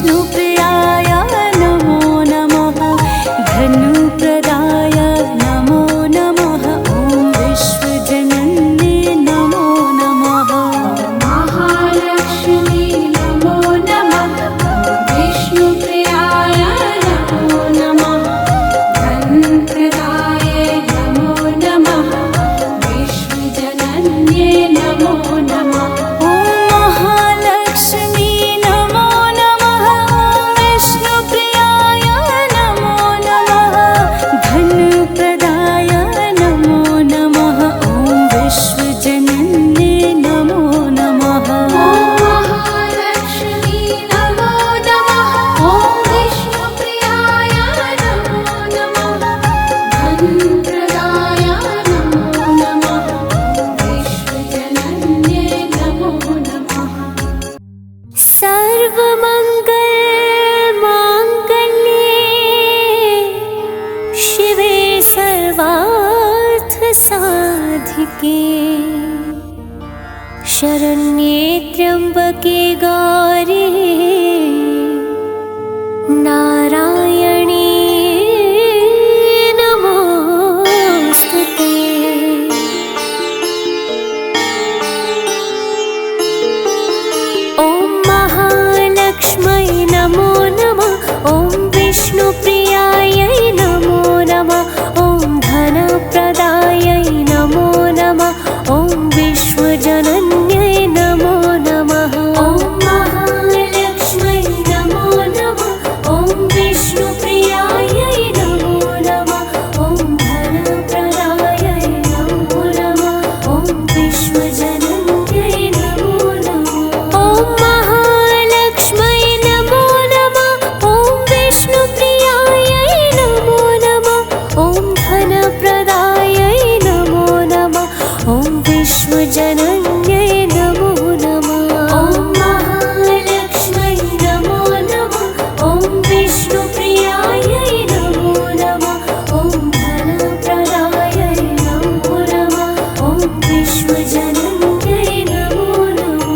विष्णुप्रियाय नमो नमः। धनुप्रदाय नमो नमः। ॐ विश्वजनन्ये नमो नमः। महालक्ष्मी नमो नमः। विष्णुप्रियाय नमो नमः। धनप्रदाय नमो नमः। विश्वजनन्ये नमो नमः। ॐ महालक्ष्मी नमो नमः। विष्णुप्रियाय नमो नमः। धनप्रदाय नमो नमः। ॐ विश्वजनन्ये नमो नमः। महालक्ष्मी नमो नमः। ॐ विष्णुप्रियाय नमो नमः। धनप्रदाय नमो नमः। विश्वजनन्ये नमो नमः। सर्वमङ्गलमाङ्गल्ये शिवे सर्वार्थसाधिके शरण्ये त्र्यम्बके गौरी नारायणी नमोस्तुते। ॐ महालक्ष्मै नमो नमः। ॐ विष्णुप्रियायै नमो नमः। ॐ धनप्रदायै नमो नमः। ॐ विश्वजनन्यै नमो नमः। ॐ महालक्ष्मै नमो नमः। ॐ विष्णुप्रियायै नमो नमः। ॐ धनप्रदायै नमो नमः। ॐ विश्वजनन्यै नमो नमः। ॐ महालक्ष्मै नमो नमः। ॐ विष्णुप्रियायै नमो नमः। ॐ धनप्रदायै नमो नमः। ॐ विश्वजनन्यै नमो नमः। ॐ महालक्ष्मै नमो नमः। ॐ विष्णुप्रियायै नमो नमः। ॐ धनप्रदायै नमो नमः। ॐ विश्वजनन्यै नमो नमः।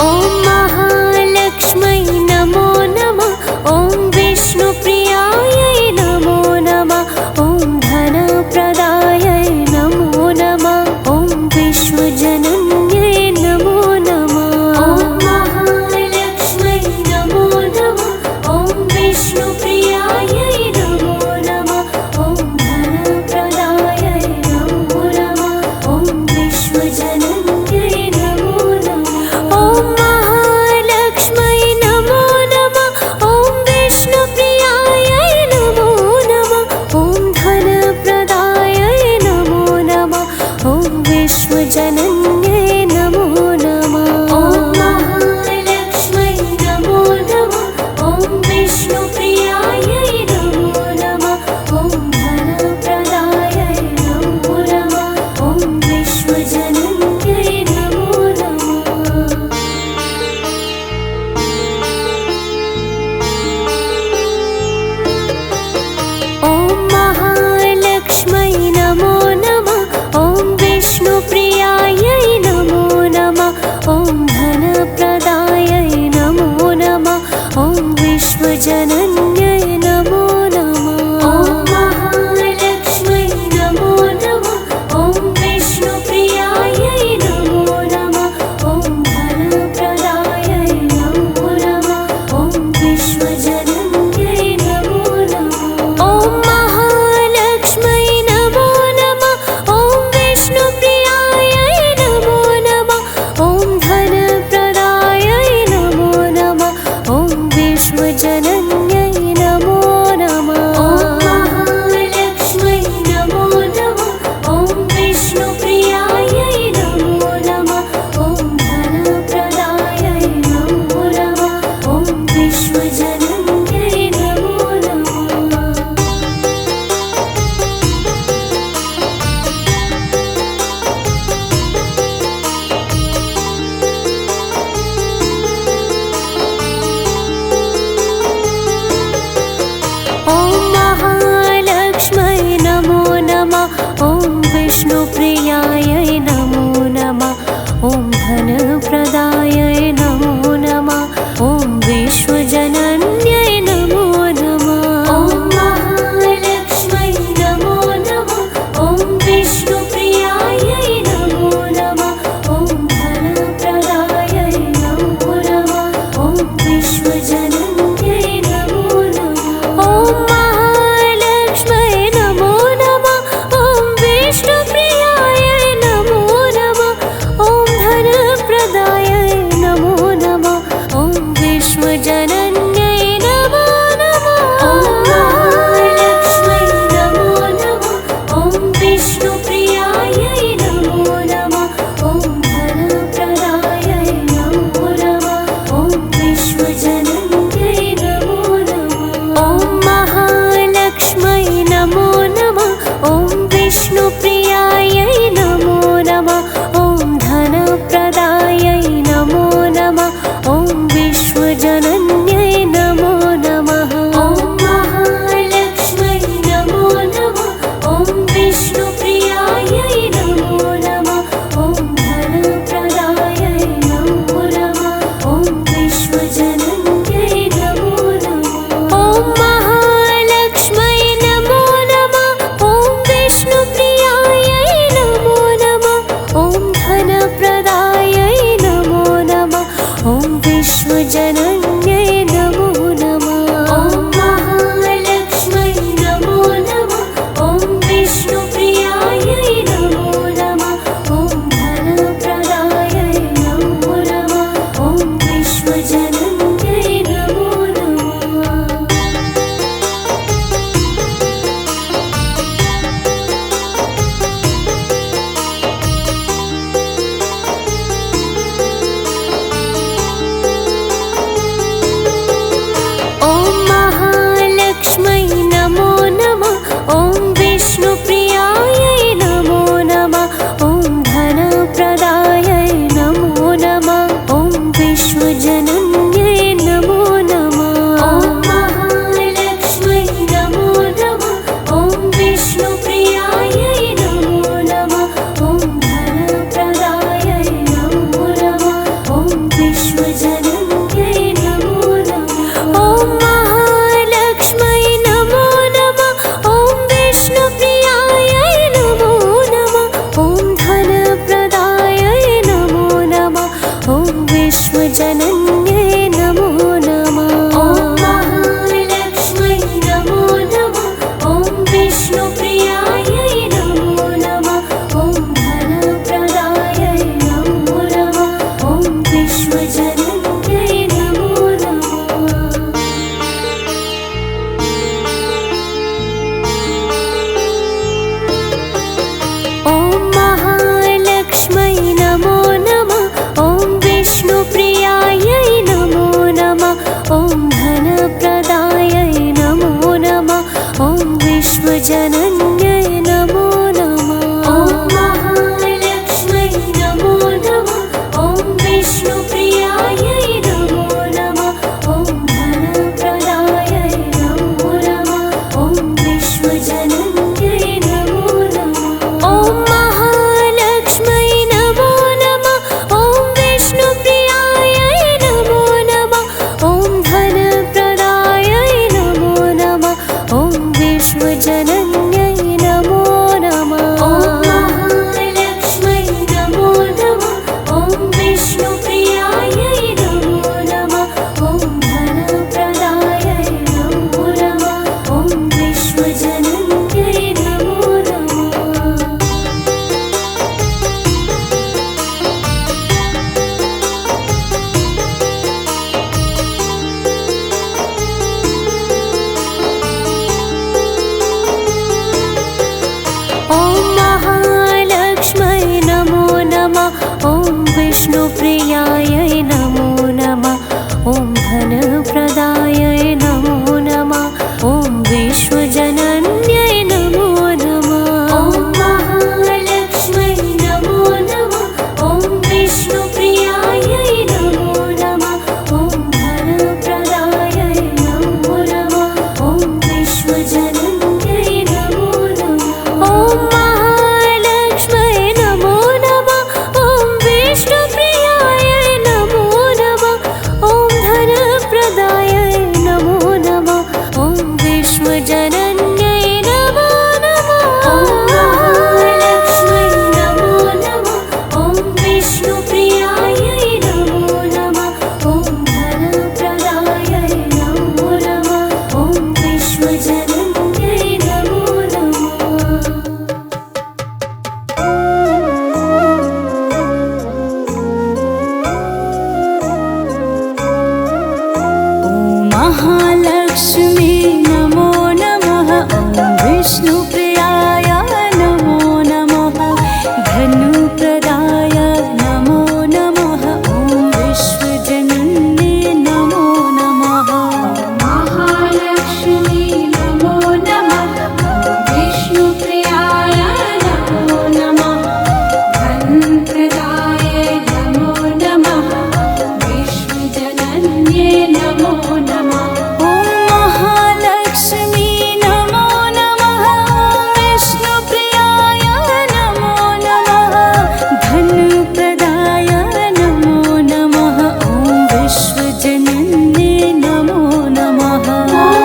ॐ महालक्ष्मै नमो नमः। ॐ विष्णुप्रियायै नमो नमः। ॐ धनप्रदायै नमो नमः। ॐ विश्वजनन्यै नमो नमः। ॐ महालक्ष्मै नमो नमः। ॐ विष्णुप्रियायै नमो नमः। ॐ धनप्रदायै नमो नमः। ॐ विश्वजनन्यै नमो नमः। ॐ महालक्ष्मै नमो नमः। ॐ विष्णुप्रियायै नमो नमः। ॐ धनप्रदायै नमो नमः। ॐ विश्वजनन्यै नमो नमः। ॐ महालक्ष्मै नमो नमः। ॐ विष्णुप्रियायै नमो नमः। ॐ धनप्रदायै नमो नमः। ॐ विश्वजनन्यै नमो नमः। ॐ महालक्ष्मै नमो नमः। ॐ विष्णुप्रियायै नमो नमः। ॐ धनप्रदायै नमो नमः। ॐ विश्वजनन्यै नमो नमः। ॐ महालक्ष्मै नमो नमः। ॐ विष्णुप्रियायै नमो नमः। ॐ धनप्रदायै नमो नमः। ॐ विश्वजनन्यै नमो नमः। ॐ महालक्ष्मै नमो नमः। ॐ विष्णुप्रियायै नमो नमः। ॐ धनप्रदायै नमो नमः। ॐ विश्वजनन्यै महालक्ष्मी नमो नमः। ॐ विष्णुप्रियाय नमो नमः। धनुप्रदाय नमो नमः। ॐ विश्वजनन्ये नमो नमः। महालक्ष्मी नमो नमः। विष्णुप्रियाय नमो नमः। धनप्रदाय नमो नमः। विश्वजनन्ये नमो नमः। ॐ महालक्ष्मी नमो नमः। विष्णुप्रियाय नमो नमः। धनप्रदाय नमो नमः। ॐ विश्वजनन्ये नमो नमः।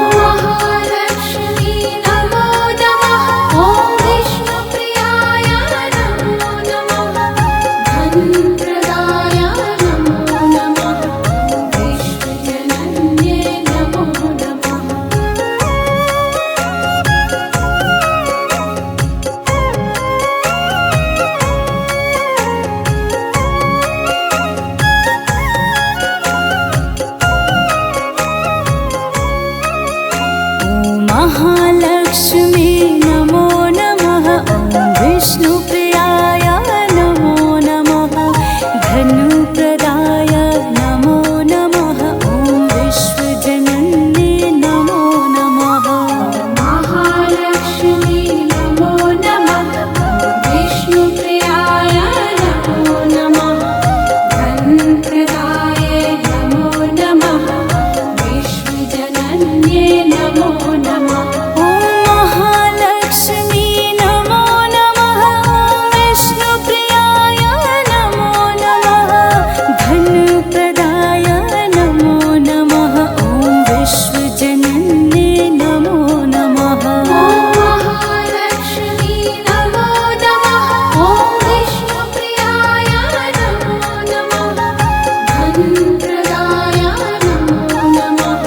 महालक्ष्मी नमो नमः। ॐ विष्णुप्रियाय नमो नमः। धनप्रदाय नमो नमः। विश्वजनन्ये नमो नमः। ॐ महालक्ष्मी नमो नमः। ॐ विष्णुप्रियाय नमो नमः। धनुप्रदाय नमो नमः। ॐ विश्वजनन्ये नमो नमः। महालक्ष्मी नमो नमः। विष्णुप्रियाय नमो नमः। धनप्रदाय नमो नमः। विश्वजनन्ये नमो नमः। ॐ महालक्ष्मी नमो नमः। विष्णुप्रियाय नमो नमः। धनप्रदाय नमो नमः। ॐ विश्वजनन्ये नमो नमः। महालक्ष्मी नमो नमः। ॐ विष्णुप्रियाय नमो नमः। धनप्रदाय नमो नमः।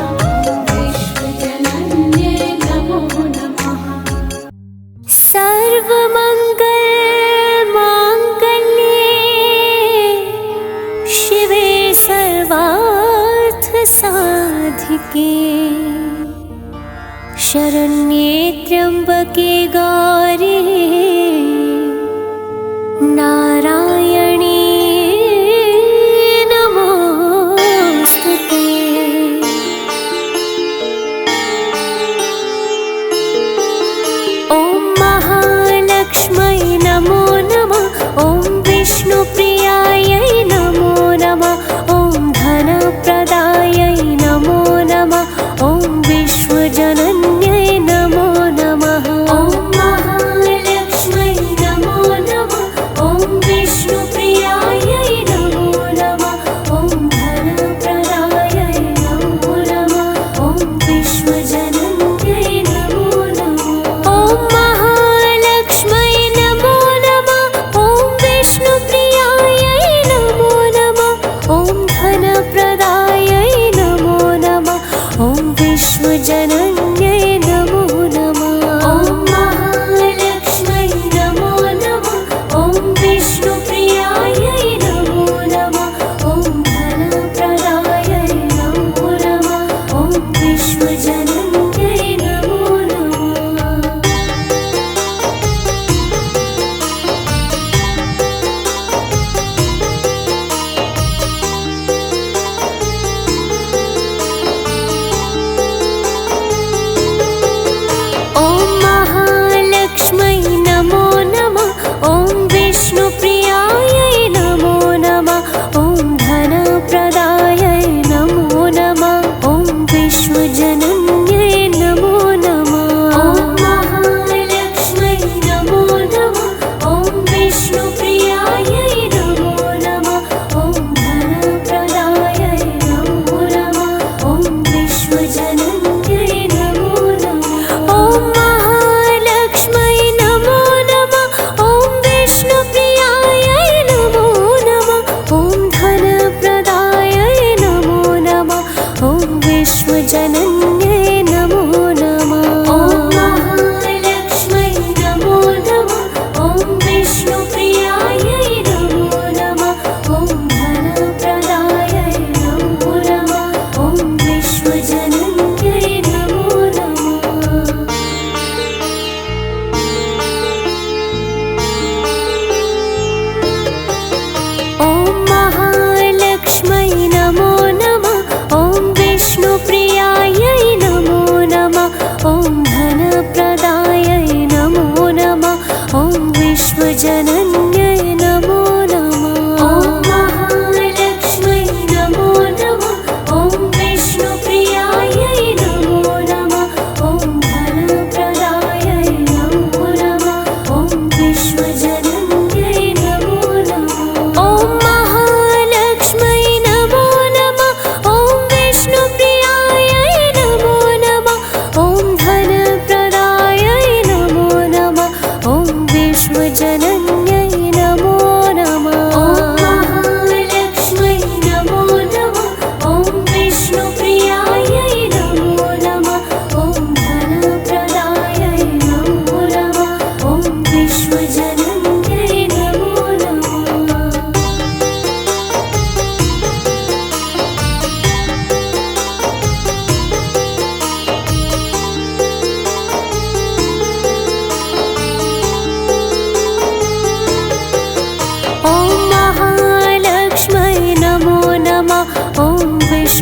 विश्वजनन्ये नमो नमः। सर्वमङ्गलमाङ्गल्ये शिवे सर्वार्थसाधिके शरण्ये त्र्यम्बके गौरी नारायणी नमोऽस्तुते। ॐ महालक्ष्मै नमो नमः। ॐ विष्णुप्रियायै नमो नमः। ॐ धनप्रदायै नमो नमः। ॐ विश्वजनन्यै नमो नमः। ॐ महालक्ष्मै नमो नमः। ॐ विष्णुप्रियायै नमो नमः। ॐ धनप्रदायै नमो नमः। ॐ विश्वजनन्यै नमो नमः। ॐ महालक्ष्मै नमो नमः। ॐ विष्णुप्रियायै नमो नमः। ॐ धनप्रदायै नमो नमः। ॐ विश्वजनन्यै नमो नमः। ॐ महालक्ष्मै नमो नमः। ॐ विष्णुप्रियायै नमो नमः। ॐ धनप्रदायै नमो नमः। ॐ विश्वजनन्यै नमो नमः।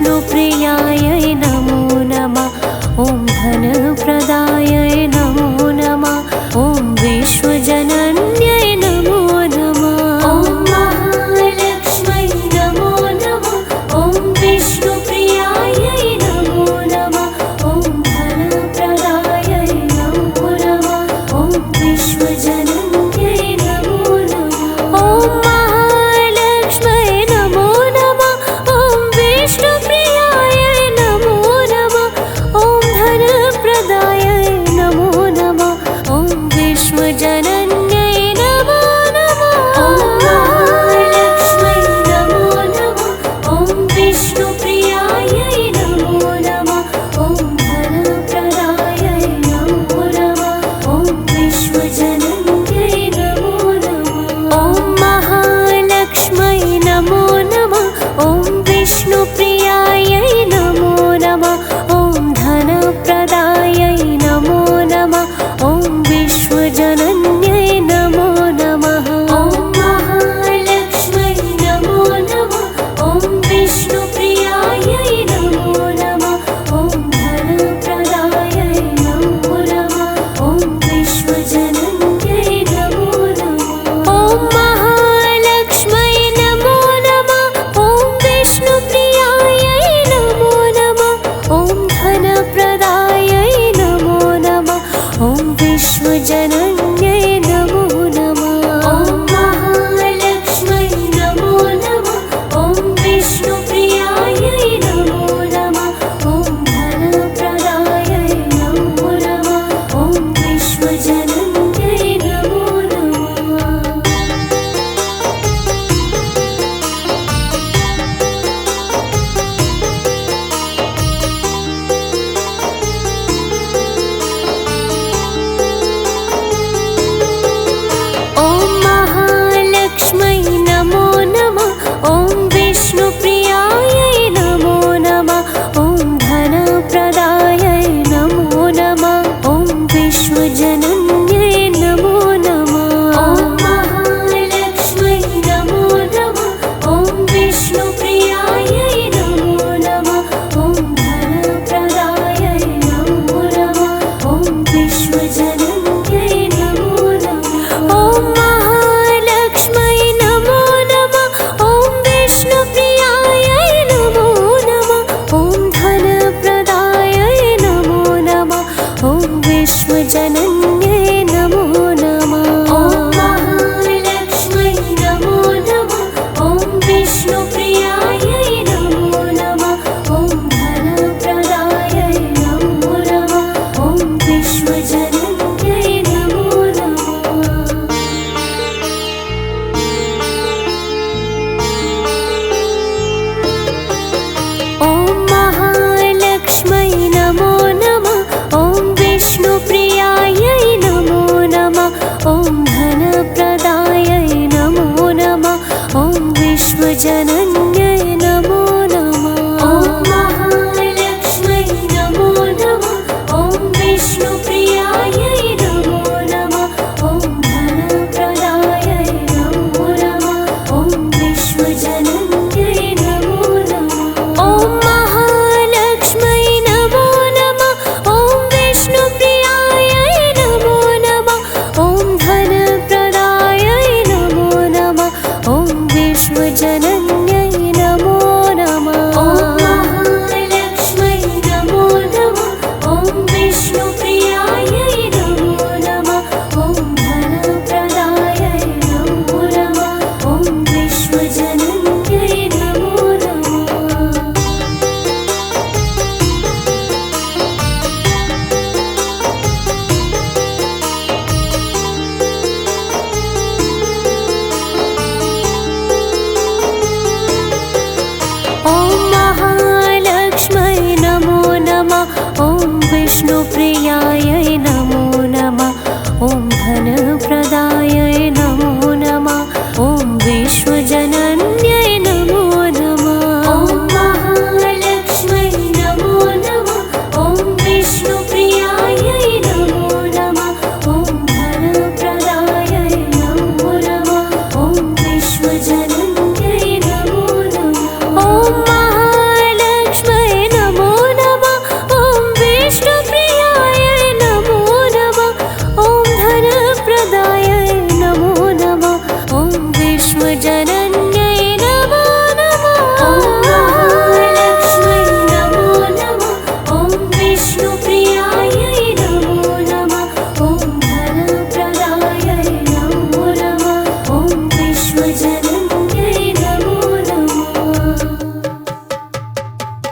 विष्णुप्रियायै नमो नमः ॐ धनप्रदायै नमो नमः ॐ विश्वजनन्यै नमो नमः ॐ महालक्ष्मै नमो नमः ॐ विष्णुप्रियायै नमो नमः ॐ धनप्रदायै नमो नमः ॐ विश्वजनन्यै नमो नमः ॐ महालक्ष्मै नमो नमः ॐ विष्णुप्रियायै नमो नमः ॐ धनप्रदायै नमो नमः ॐ विश्वजनन्यै नमो नमः ॐ महालक्ष्मै नमो नमः ॐ विष्णुप्रियायै नमो नमः ॐ धनप्रदायै नमो नमः ॐ विश्वजनन्यै नमो नमः ॐ महालक्ष्मै नमो नमः ॐ विष्णुप्रियायै नमो नमः ॐ धनप्रदायै नमो नमः ॐ विश्वजनन्यै नमो नमः ॐ महालक्ष्मै नमो नमः ॐ विष्णुप्रियायै नमो नमः ॐ धनप्रदायै नमो नमः ॐ विश्वजनन्यै नमो नमः ॐ महालक्ष्मै नमो नमः ॐ विष्णुप्रियायै नमो नमः ॐ धनप्रदायै नमो नमः ॐ विश्वजनन्यै नमो नमः ॐ महालक्ष्मै नमो नमः ॐ विष्णुप्रियायै नमो नमः ॐ धनप्रदायै नमो नमः ॐ विश्वजनन्यै नमो नमः ॐ महालक्ष्मै नमो नमः ॐ विष्णुप्रियायै नमो नमः ॐ धनप्रदायै नमो नमः ॐ विश्वजनन्यै नमो नमः ॐ महालक्ष्मै नमो नमः ॐ विष्णुप्रियायै नमो नमः ॐ धनप्रदायै नमो नमः ॐ विश्वजनन्यै नमो नमः ॐ महालक्ष्मै नमो नमः ॐ विष्णुप्रियायै नमो नमः ॐ धनप्रदायै नमो नमः ॐ विश्वजनन्यै नमो नमः ॐ महालक्ष्मै नमो नमः ॐ विष्णुप्रियायै नमो नमः ॐ धनप्रदायै नमो नमः ॐ विश्वजनन्यै नमो नमः ॐ महालक्ष्मै नमो नमः ॐ विष्णुप्रियायै नमो नमः ॐ धनप्रदायै नमो नमः ॐ विश्वजनन्यै नमो नमः ॐ महालक्ष्मै नमो नमः ॐ विष्णुप्रियायै नमो नमः ॐ धनप्रदायै नमो नमः ॐ विश्वजनन्यै नमो नमः ॐ महालक्ष्मै नमो नमः ॐ विष्णुप्रियायै नमो नमः ॐ धनप्रदायै नमो नमः ॐ विश्वजनन्यै नमो नमः ॐ महालक्ष्मै नमो नमः ॐ विष्णुप्रियायै